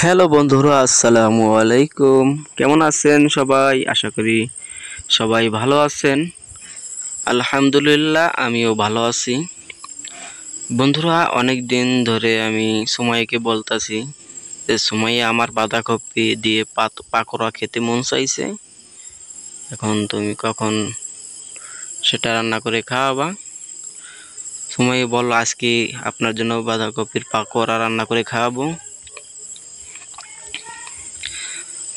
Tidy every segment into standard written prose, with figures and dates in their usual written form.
Hello বন্ধুরা, আসসালামু আলাইকুম। কেমন আছেন সবাই? আশা করি সবাই ভালো আছেন। আলহামদুলিল্লাহ, আমিও ভালো আছি। বন্ধুরা, অনেক দিন ধরে আমি সুমাইয়াকে বলতাছি যে সুমাইয়া, আমার বাঁধাকপি দিয়ে পাকোড়া খেতে মন চাইছে। এখন তুমি কখন সেটা রান্না করে খাওয়াবা? সুমাইয়া বলল, আজকে আপনার জন্য বাঁধাকপির পাকোড়া রান্না করে খাওয়াবো।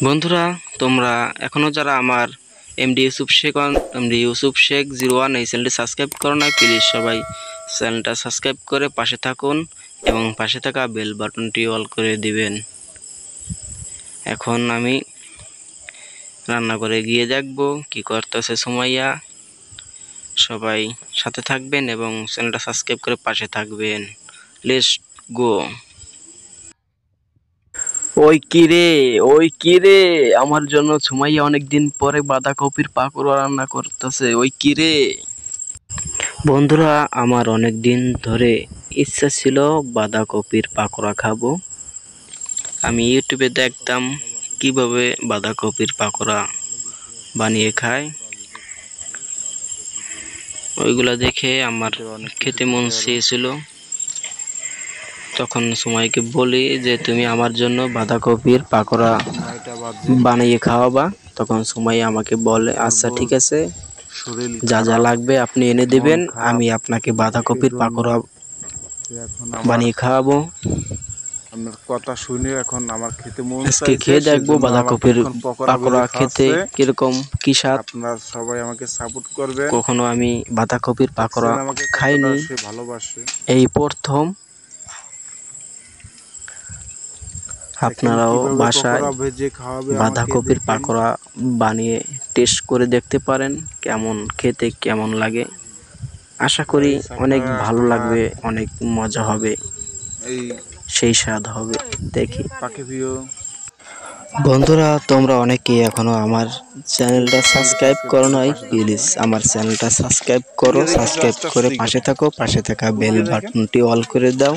বন্ধুরা, তোমরা এখনও যারা আমার এমডি ইউসুফ শেখ 01 এই চ্যানেলটি সাবস্ক্রাইব করো নাই, প্লিজ সবাই চ্যানেলটা সাবস্ক্রাইব করে পাশে থাকুন এবং পাশে থাকা বেল বাটনটি অল করে দিবেন। এখন আমি রান্না করে গিয়ে দেখবো কি করতেছে সুমাইয়া। সবাই সাথে থাকবেন এবং চ্যানেলটা সাবস্ক্রাইব করে পাশে থাকবেন। Let's go. ওই কিরে, আমার জন্য সুমাইয়া অনেকদিন পরে বাঁধাকপির পাকোড়া রান্না করতেছে। ওই কিরে বন্ধুরা, আমার অনেক দিন ধরে ইচ্ছা ছিল বাঁধাকপির পাকোড়া খাবো। আমি ইউটিউবে দেখতাম কিভাবে বাঁধাকপির পাকোড়া বানিয়ে খায়। ওইগুলা দেখে আমার খেতে মন চেয়েছিল। তখন সুমাইকে বলি যে তুমি আমার জন্য বাঁধাকপির পাকোড়া বানিয়ে খাওয়াবা। তখন সুমাই আমাকে বলে, আচ্ছা ঠিক আছে, যা যা লাগবে আপনি এনে দিবেন, আমি আপনাকে বাঁধাকপির পাকোড়া বানিয়ে খাওয়াবো। আপনার কথা শুনে এখন আমার খেতে মন আজকে খেয়ে দেখবো বাঁধাকপির পাকোড়া খেতে কিরকম, কি স্বাদ। আপনারা সবাই আমাকে সাপোর্ট করবেন। কখনো আমি বাঁধাকপির পাকোড়া খাইনি, ভালোবাসে এই প্রথম। আপনারাও বাসায় বাঁধাকপির পাকোড়া বানিয়ে টেস্ট করে দেখতে পারেন, কেমন খেতে কেমন লাগে। আশা করি অনেক ভালো লাগবে, অনেক মজা হবে, সেই স্বাদ হবে। দেখি বন্ধুরা, তোমরা অনেকেই এখনো আমার চ্যানেলটা সাবস্ক্রাইব করো নাই, প্লিজ আমার চ্যানেলটা সাবস্ক্রাইব করো। সাবস্ক্রাইব করে পাশে থাকো, পাশে থাকা বেল বাটনটি অল করে দাও।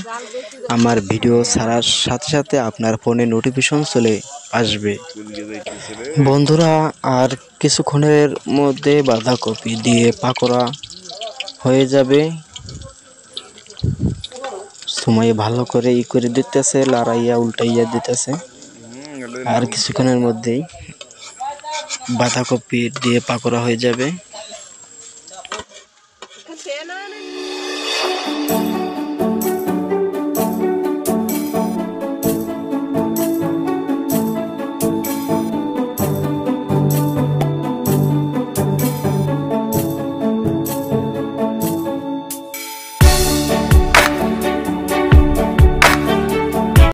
আমার ভিডিও ছাড়ার সাথে সাথে আপনার ফোনে নোটিফিকেশন চলে আসবে। বন্ধুরা, আর কিছুক্ষণের মধ্যে বাঁধাকপি দিয়ে পাকোড়া হয়ে যাবে। সময় ভালো করে করে দিতেছে, লড়াইয়া উল্টাইয়া দিতেছে। আর কিছুক্ষণের মধ্যেই বাঁধাকপি দিয়ে পাকোড়া হয়ে যাবে।